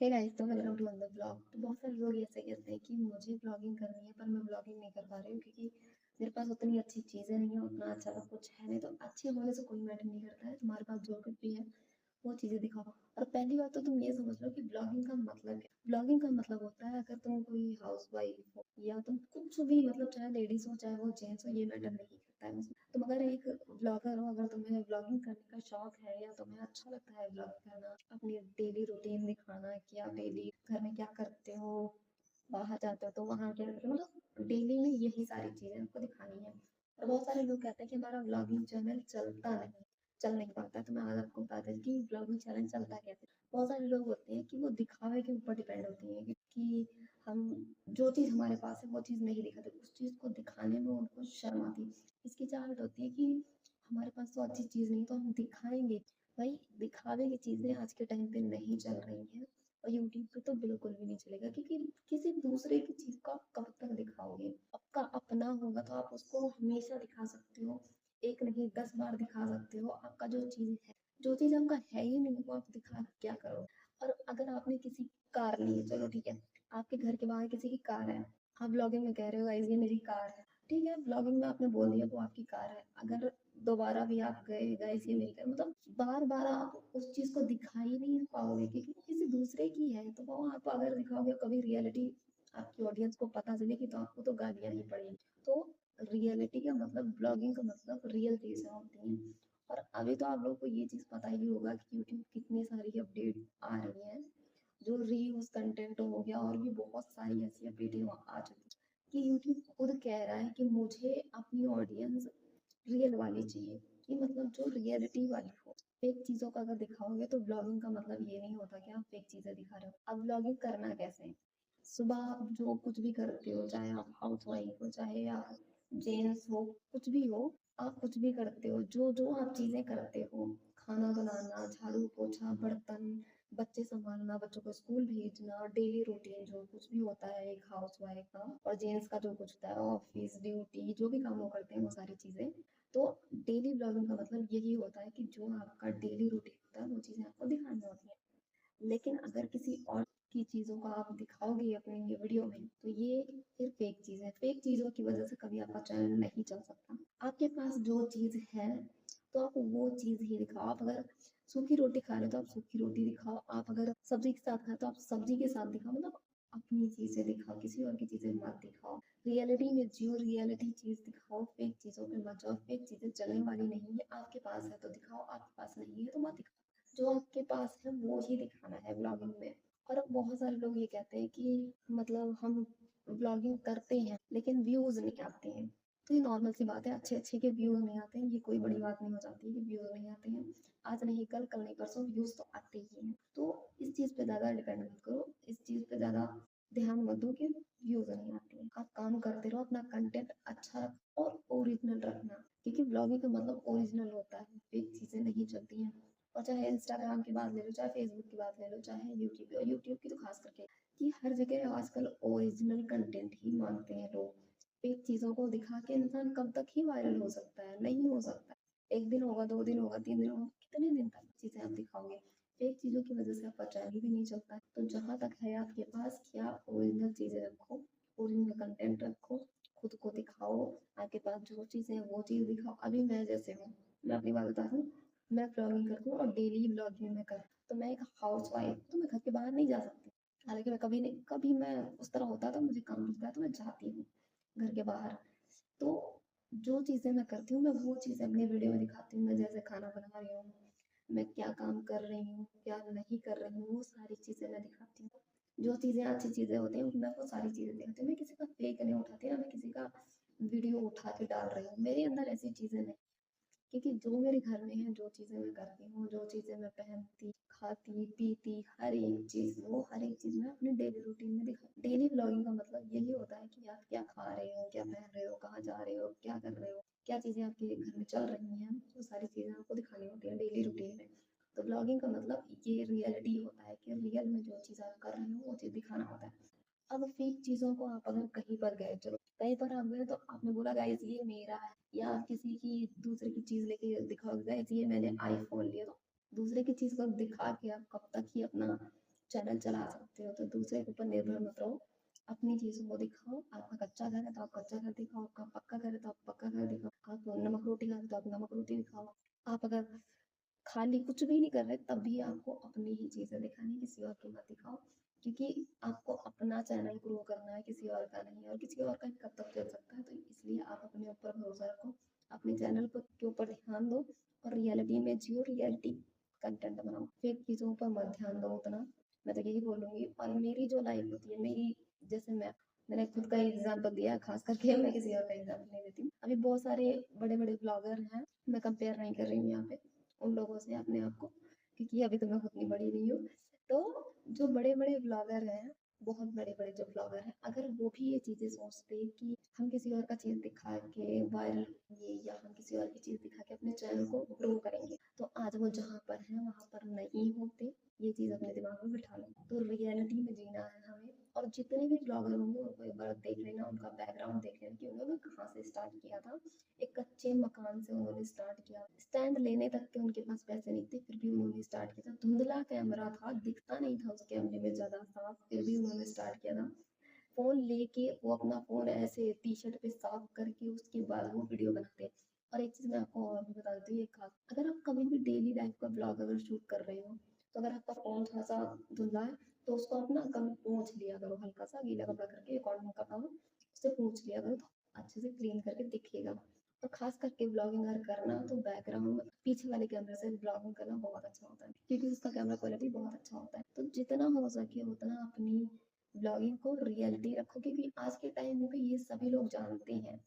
Hey guys, तो welcome to another blog. तो बहुत सारे लोग ऐसे कहते हैं कि मुझे ब्लॉगिंग करनी है, पर मैं ब्लॉगिंग नहीं कर पा रही हूँ क्योंकि मेरे पास उतनी अच्छी चीज़ें नहीं है, उतना अच्छा सब कुछ है नहीं। तो अच्छे होने से कोई मैटर नहीं करता है, तुम्हारे पास जो कुछ भी है वो चीज़ें दिखाओ। और पहली बात तो तुम ये समझ लो कि ब्लॉगिंग का मतलब है, ब्लॉगिंग का मतलब होता है अगर तुम कोई हाउस वाइफ हो या तुम कुछ भी, मतलब चाहे लेडीज हो चाहे वो जेंट्स हो, ये मैटर नहीं करता है उसमें। तुम अगर एक ब्लॉगर हो, अगर तुम्हें ब्लॉगिंग करने का शौक है या तुम्हें अच्छा लगता है ब्लॉग करना, अपनी डेली रूटीन दिखाना कि आप डेली घर में क्या करते हो, बाहर जाते हो तो वहाँ क्या करते हो, मतलब डेली में यही सारी चीजें आपको दिखानी है। और बहुत सारे लोग कहते हैं कि हमारा ब्लॉगिंग चैनल चल नहीं पाता है। तो मैं आज आपको बता दें कि ब्लॉगिंग चैनल चलता कैसे। बहुत सारे लोग होते हैं कि वो दिखावे के ऊपर डिपेंड होती है कि हम जो चीज़ हमारे पास है वो चीज़ नहीं दिखाते, उस चीज़ को दिखाने में उनको शर्म आती है। हिचकिचाहट होती है कि हमारे पास तो अच्छी चीज़ नहीं तो हम दिखाएंगे। भाई, दिखावे की चीज़ें आज के टाइम पे नहीं चल रही हैं, और यूट्यूब पे तो बिल्कुल भी नहीं चलेगा, क्योंकि किसी दूसरे की चीज़ को आप कब तक दिखाओगे। आपका अपना होगा तो आप उसको हमेशा दिखा सकते हो, एक नहीं 10 बार दिखा सकते हो। आपका जो चीज़ है, जो चीज़ आपका है ही नहीं, वो आप दिखा के क्या करो। और अगर आपने किसी की कार ली है, चलो ठीक है, आपके घर के बाहर किसी की कार है, आप ब्लॉगिंग में कह रहे हो गाइस ये मेरी कार है, ठीक है, ब्लॉगिंग में आपने बोल दिया वो आपकी कार है। अगर दोबारा भी आप गए गाइस ये मेरी कार, मतलब बार बार आप उस चीज को दिखा ही नहीं पाओगे क्योंकि वो किसी दूसरे की है। तो वो आप अगर दिखाओगे, कभी रियलिटी आपकी ऑडियंस को पता चलेगी तो आपको तो गालियां ही पड़ेगी। तो रियलिटी का मतलब, ब्लॉगिंग का मतलब रियल चीजें होती हैं। और अभी तो आप लोगों को ये चीज पता ही होगा कि यूट्यूब कितनी सारी अपडेट आ रही है, जो रीयूज कंटेंट हो गया, और भी बहुत सारी ऐसी अपडेटें आ चुकी हैं कि यूट्यूब खुद कह रहा है कि मुझे अपनी ऑडियंस रियल वाली चाहिए, कि मतलब जो रियलिटी वाली हो। फेक चीजों का अगर दिखाओगे तो ब्लॉगिंग का मतलब ये नहीं होता कि आप फेक चीजें दिखा रहे हो। अब ब्लॉगिंग करना कैसे है? सुबह आप जो कुछ भी करते हो, चाहे आप हाउस वाइफ हो चाहे आप जेंट्स हो, कुछ भी हो, आप कुछ भी करते हो, जो जो आप चीजें करते हो, खाना बनाना, झाड़ू पोछा, बर्तन, बच्चे संभालना, बच्चों को स्कूल भेजना, डेली रूटीन जो कुछ भी होता है एक हाउस वाइफ का, और जेंट्स का जो कुछ होता है ऑफिस ड्यूटी, जो भी काम वो करते हैं वो सारी चीजें। तो डेली ब्लॉगिंग का मतलब यही होता है कि जो आपका डेली रूटीन होता है वो चीजें आपको दिखानी होती है। लेकिन अगर किसी और की चीजों को आप दिखाओगे अपने ये वीडियो में, तो ये फिर फेक चीज है। फेक चीजों की वजह से कभी आपका चैनल नहीं चल सकता। आपके पास जो चीज है तो आप वो चीज ही दिखाओ। आप अगर सूखी रोटी खा रहे हो तो आप सूखी रोटी दिखाओ, आप अगर सब्जी के साथ खाए तो आप सब्जी के साथ दिखाओ, मतलब अपनी चीजें दिखाओ, किसी और की चीजें मत दिखाओ। रियलिटी में जियो, रियलिटी चीज दिखाओ, फेक चीजों पे मत जाओ। फेक चीजें चलने वाली नहीं है। आपके पास है तो दिखाओ, आपके पास नहीं है तो मत दिखाओ। जो आपके पास है वो ही दिखाना है ब्लॉगिंग में। और बहुत सारे लोग ये कहते हैं कि मतलब हम ब्लॉगिंग करते हैं लेकिन व्यूज नहीं आते हैं। तो ये नॉर्मल सी बात है, अच्छे अच्छे के व्यूज नहीं आते हैं, ये कोई बड़ी बात नहीं हो जाती कि व्यूज नहीं आते हैं। आज नहीं कल, कल नहीं परसों व्यूज तो आते ही हैं। तो इस चीज पे ज्यादा डिपेंड मत करो, इस चीज पे ज्यादा ध्यान मत दो कि व्यूज नहीं आते हैं। आप काम करते रहो, अपना कंटेंट अच्छा रखो और ओरिजिनल रखना, क्योंकि ब्लॉगिंग का मतलब ओरिजिनल होता है, फेक चीजें नहीं चलती हैं। और चाहे इंस्टाग्राम की बात ले लो, चाहे फेसबुक की बात ले लो, चाहे यूट्यूब, और यूट्यूब की तो खास करके, कि हर जगह आजकल ओरिजिनल कंटेंट ही मांगते हैं लोग। फेक चीजों को दिखा के इंसान कब तक ही वायरल हो सकता है? नहीं हो सकता। एक दिन होगा, 2 दिन होगा, 3 दिन होगा, कितने दिन तक चीजें आप दिखाओगे? फेक चीजों की वजह से आपका चैनल भी नहीं चलता है। तो जहां तक है आपके पास, क्या ओरिजिनल चीजें रखो, ओरिजिनल कंटेंट रखो, खुद को दिखाओ। आपके पास जो चीजें हैं वो चीज दिखाओ। अभी मैं जैसे हूँ, मैं अपनी बात बता रही हूँ, मैं ब्लॉगिंग करती हूँ और डेली ब्लॉगिंग में कर, तो मैं एक हाउस वाइफ, तो मैं घर के बाहर नहीं जा सकती। हालांकि मैं कभी नहीं, कभी मैं उस तरह होता तो मुझे काम मिलता है तो मैं जाती हूँ घर के बाहर। तो जो चीज़ें मैं करती हूँ, मैं वो चीज़ें अपनी वीडियो में दिखाती हूँ। मैं जैसे खाना बना रही हूँ, मैं क्या काम कर रही हूँ, क्या नहीं कर रही हूँ, वो सारी चीज़ें मैं दिखाती हूँ। जो चीज़ें अच्छी चीज़ें होती हैं मैं वो सारी चीज़ें दिखाती हूँ। मैं किसी का फेक नहीं उठाती ना, मैं किसी का वीडियो उठा के डाल रही हूँ, मेरे अंदर ऐसी चीज़ें नहीं। क्योंकि जो मेरे घर में है, जो चीज़ें मैं करती हूँ, जो चीज़ें मैं पहनती, खाती, पीती, हर एक चीज़, वो हर एक चीज़ मैं अपने डेली रूटीन में दिखा। डेली व्लॉगिंग का मतलब यही होता है कि आप क्या खा रहे हो, क्या पहन रहे हो, कहाँ जा रहे हो, क्या कर रहे हो, क्या चीज़ें आपके घर में चल रही हैं, वो सारी चीज़ें आपको दिखानी होती हैं डेली रूटीन में। तो ब्लॉगिंग का मतलब ये रियलिटी होता है कि रियल में जो चीज़ आप कर रहे हो वो चीज़ दिखाना होता है। अब फेक चीज़ों को आप अगर कहीं पर गए, चलो कहीं पर आप गए तो आपने बोला गाइस ये मेरा है, या आप किसी की दूसरे की चीज़ लेके दिखाओगे गाइस ये मैंने आईफोन लिया, तो दूसरे की चीज़ को दिखा के आप कब तक ही अपना चैनल चला सकते हो। तो दूसरे के ऊपर निर्भर मत रहो, अपनी चीज़ों को दिखाओ। आपका कच्चा घर है तो आप कच्चा घर दिखाओ, आपका पक्का घर है तो आप पक्का घर दिखाओ, आप नमक रोटी खाते हो तो आप नमक रोटी दिखाओ। आप अगर खाली कुछ भी नहीं कर रहे तब भी आपको अपनी ही चीज़ें दिखानी है, किसी और की मत दिखाओ। क्योंकि आपको अपना चैनल ग्रो करना है, किसी और का नहीं, और किसी और का कब तक चल सकता है। तो इसलिए आप अपने ऊपर भरोसा रखो, अपने चैनल पर के ऊपर ध्यान दो और रियलिटी में जियो, रियलिटी कंटेंट बनाओ, फेक चीज़ों पर मत ध्यान दो उतना। मैं तो यही बोलूँगी। और मेरी जो लाइफ होती है, मेरी जैसे मैंने खुद का एग्जाम्पल दिया है, खास करके मैं किसी और का एग्जाम्पल नहीं देती हूँ। अभी बहुत सारे बड़े बड़े ब्लॉगर हैं, मैं कंपेयर नहीं कर रही हूँ यहाँ पे उन लोगों से अपने आप को, क्योंकि अभी तो मैं उतनी बड़ी नहीं हूँ। तो जो बड़े बड़े ब्लॉगर हैं, बहुत बड़े बड़े जो ब्लॉगर हैं, अगर वो भी ये चीज़ें सोचते कि हम किसी और का चीज़ दिखा के वायरल होंगे या हम किसी और की चीज़ दिखा के अपने चैनल को ग्रो करेंगे, तो आज वो जहाँ पर है वहाँ पर नहीं होते। ये चीज़ अपने दिमाग में बिठा लो। तो रियलिटी में जीना है हमें। और जितने भी ब्लॉगर होंगे उनको एक बार देख लेना, उनका बैकग्राउंड देख लेना कि उन्होंने कहाँ से स्टार्ट किया था। एक कच्चे मकान से उन्होंने स्टार्ट किया, स्टैंड लेने तक के उनके पास पैसे नहीं थे, फिर भी उन्होंने स्टार्ट किया था। धुंधला कैमरा था, दिखता नहीं था उस कैमरे में ज़्यादा साफ, फिर भी उन्होंने स्टार्ट किया था। फ़ोन लेके वो अपना फ़ोन ऐसे टी शर्ट पे साफ करके उसके बाद वो वीडियो बनाते। और एक चीज़ मैं आपको और भी बता देती हूँ, एक खास, अगर आप कभी भी डेली लाइफ का ब्लॉग अगर शूट कर रहे हो, तो अगर आपका फ़ोन थोड़ा सा धुंधला है तो उसको आप ना कभी पोंछ लिया करो, हल्का सा गीला कपड़ा करके कॉटन का कवर उससे पोंछ लिया करो, तो अच्छे से क्लीन करके दिखेगा। और खास करके ब्लॉगिंग अगर करना तो बैकग्राउंड पीछे वाले कैमरे से ब्लॉगिंग करना बहुत अच्छा होता है, क्योंकि उसका कैमरा क्वालिटी बहुत अच्छा होता है। तो जितना हो सके उतना अपनी ब्लॉगिंग को रियलिटी रखो, क्योंकि आज के टाइम पे ये सभी लोग जानते हैं।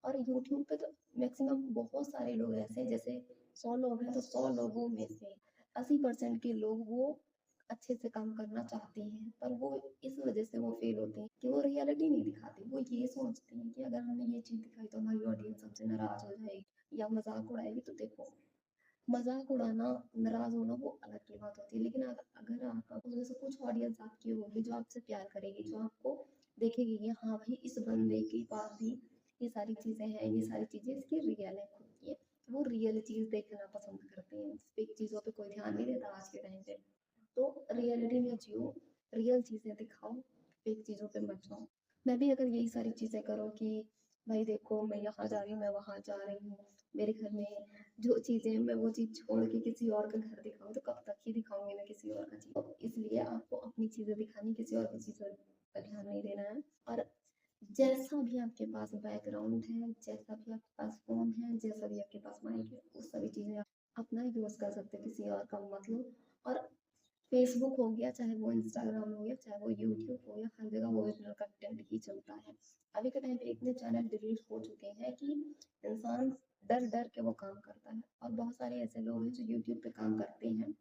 और यूट्यूब पे तो मैक्सिमम बहुत सारे लोग ऐसे हैं, जैसे 100 लोग हैं तो 100 लोगों में से 80% के लोग वो अच्छे से काम करना चाहते हैं, पर वो इस वजह से वो फेल होते हैं कि वो रियलिटी नहीं दिखाते। वो ये सोचते हैं कि अगर हमने ये चीज़ दिखाई तो हमारी ऑडियंस सबसे नाराज हो जाएगी या मजाक उड़ाएगी। तो देखो, मजाक उड़ाना, नाराज होना वो अलग की बात होती है, लेकिन अगर आपका उसमें से कुछ ऑडियंस आपकी होगी जो आपसे प्यार करेगी, जो आपको देखेगी कि हाँ भाई इस बंदे के पास भी ये सारी चीजें हैं, ये सारी चीजें इसकी रियल है, खुद की है, वो रियल चीज देखना पसंद करते हैं। फेक चीजों पे कोई ध्यान नहीं देता आज के टाइम पे। तो रियलिटी में जियो, रियल चीजें दिखाओ, फेक चीजों पे मत जाओ। मैं भी अगर यही सारी चीजें करूँ कि भाई देखो मैं यहाँ जा रही हूँ, मैं वहाँ जा रही हूँ, मेरे घर में जो चीज़ें, मैं वो चीज़ छोड़ के किसी और का घर दिखाऊँ, तो कब तक ही दिखाऊंगी मैं किसी और का चीज़। तो इसलिए आपको अपनी चीज़ें दिखानी, किसी और की चीज़ों पर ध्यान नहीं देना है। और जैसा भी आपके पास बैकग्राउंड है, जैसा भी आपके पास फ़ोन है, जैसा भी आपके पास माइक है, वो सभी चीज़ें आप अपना यूज़ कर सकते हो, किसी और का मत लो। और फेसबुक हो गया, चाहे वो इंस्टाग्राम हो गया, चाहे वो यूट्यूब हो गया, हर जगह ओरिजिनल कंटेंट ही चलता है। अभी के टाइम पे इतने चैनल डिलीट हो चुके हैं कि इंसान डर डर के वो काम करता है। और बहुत सारे ऐसे लोग हैं जो यूट्यूब पे काम करते हैं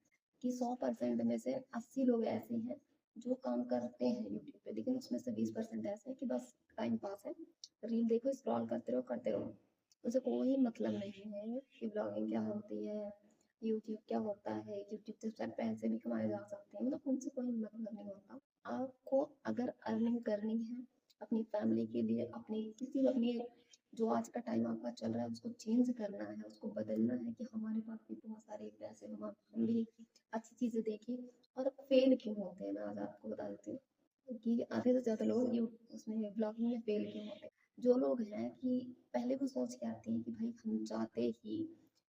कि 100% में से 80 लोग ऐसे हैं जो काम करते हैं यूट्यूब पे, लेकिन उसमें से 20% ऐसे हैं कि बस टाइम पास है, रील देखो, स्क्रॉल करते रहो, करते रहो। उसे कोई मतलब नहीं है कि ब्लॉगिंग क्या होती है, यूट्यूब क्या होता है, यूट्यूब से शायद पैसे भी कमाए जा सकते हैं, मतलब उनसे कोई मतलब नहीं होता। आपको अगर अर्निंग करनी है अपनी फैमिली के लिए, अपनी किसी अपनी जो आज का टाइम आपका चल रहा है उसको चेंज करना है, उसको बदलना है कि हमारे पास भी बहुत सारे पैसे, हम भी अच्छी चीज़ें देखें। और फेल क्यों होते हैं, मैं आज आपको बता देती हूँ कि आधे से ज़्यादा लोग यू उसमें ब्लॉगिंग में फेल क्यों होते हैं। जो लोग हैं कि पहले वो सोच के आते हैं कि भाई हम चाहते ही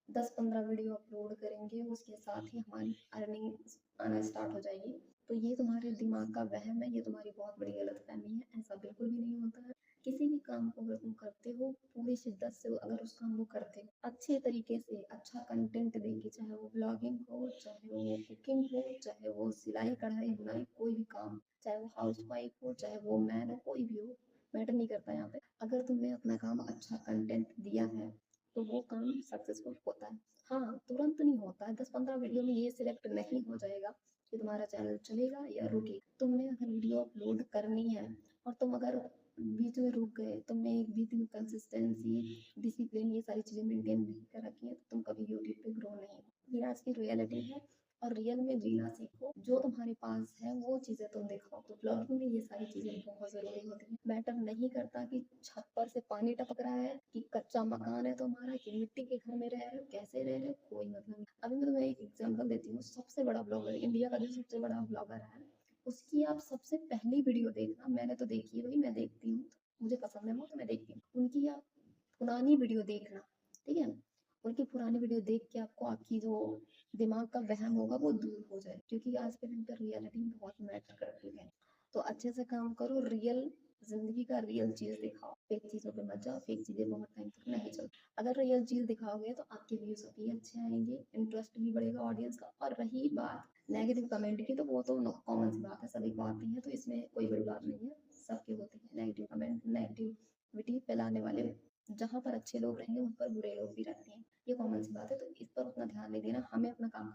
10-15 वीडियो अपलोड करेंगे, उसके साथ ही हमारी अर्निंग आना स्टार्ट हो जाएगी। तो ये तुम्हारे दिमाग का वहम है, ये तुम्हारी बहुत बड़ी गलतफहमी है, ऐसा बिल्कुल भी नहीं होता है। किसी भी काम को अगर तुम करते हो पूरी शिद्दत से, अगर उस काम को करते हो अच्छे तरीके से, अच्छा कंटेंट देके, चाहे वो ब्लॉगिंग हो, चाहे वो कुकिंग हो, चाहे वो सिलाई कढ़ाई बुनाई कोई भी काम, चाहे वो हाउस वाइफ हो, चाहे वो मैन हो, कोई भी हो, मैटर नहीं करता यहाँ पे। अगर तुमने अपना काम अच्छा कंटेंट दिया है तो वो काम सक्सेसफुल होता है। हाँ, तुरंत नहीं होता है, 10-15 वीडियो में ये सिलेक्ट नहीं हो जाएगा कि तुम्हारा चैनल चलेगा या रुकेगा। तुमने अगर वीडियो अपलोड करनी है और तुम अगर बीच में रुक गए, तुमने एक भी दिन कंसिस्टेंसी, डिसिप्लिन, ये सारी चीज़ें मेंटेन नहीं कर रखी है, तो तुम कभी यूट्यूब पे ग्रो नहीं हो। ये आज की रियलिटी है। और रियल में जीना सीखो, जो तुम्हारे पास है वो चीज़ें तुम दिखाओ। तो ब्लॉगिंग में ये सारी चीज़ें बहुत ज़रूरी होती हैं। मैटर नहीं करता कि छप्पर से पानी टपक रहा है, कि कच्चा मकान है तुम्हारा, कि मिट्टी के घर में रह रहे हो, कैसे रह रहे हो, कोई मतलब नहीं। अभी मैं तुम्हें एक एग्जांपल देती हूँ। सबसे बड़ा ब्लॉगर, इंडिया का जो सबसे बड़ा ब्लॉगर है, उनकी आप सबसे पहली वीडियो देखना, मैंने तो देखी है भाई, मैं देखती हूँ, मुझे पसंद है वो तो मैं देखती हूँ। उनकी आप पुरानी वीडियो देखना, ठीक है? उनकी पुरानी वीडियो देख के आपको आपकी जो दिमाग का वहम होगा वो दूर हो जाए, क्योंकि आज के टाइम पे रियलिटी बहुत मैटर करती है। तो अच्छे से काम करो, रियल जिंदगी का रियल चीज दिखाओ, फेक चीजों पे मत जाओ, फेक चीजें बहुत टाइम तक नहीं चलती। अगर रियल चीज दिखाओगे तो आपके व्यूज भी अच्छे आएंगे, इंटरेस्ट भी बढ़ेगा ऑडियंस का। और रही बात नेगेटिव कमेंट की, तो वो तो कॉमन सी बात है, सभी को आती है, तो इसमें कोई बड़ी बात नहीं है, सबके होते हैं नेगेटिव कमेंट, नेगेटिविटी फैलाने वाले। जहाँ पर अच्छे लोग रहेंगे वहाँ पर बुरे लोग भी रहते हैं, ये कॉमन सी बात है, तो इस पर उतना ध्यान नहीं देना, हमें अपना काम करना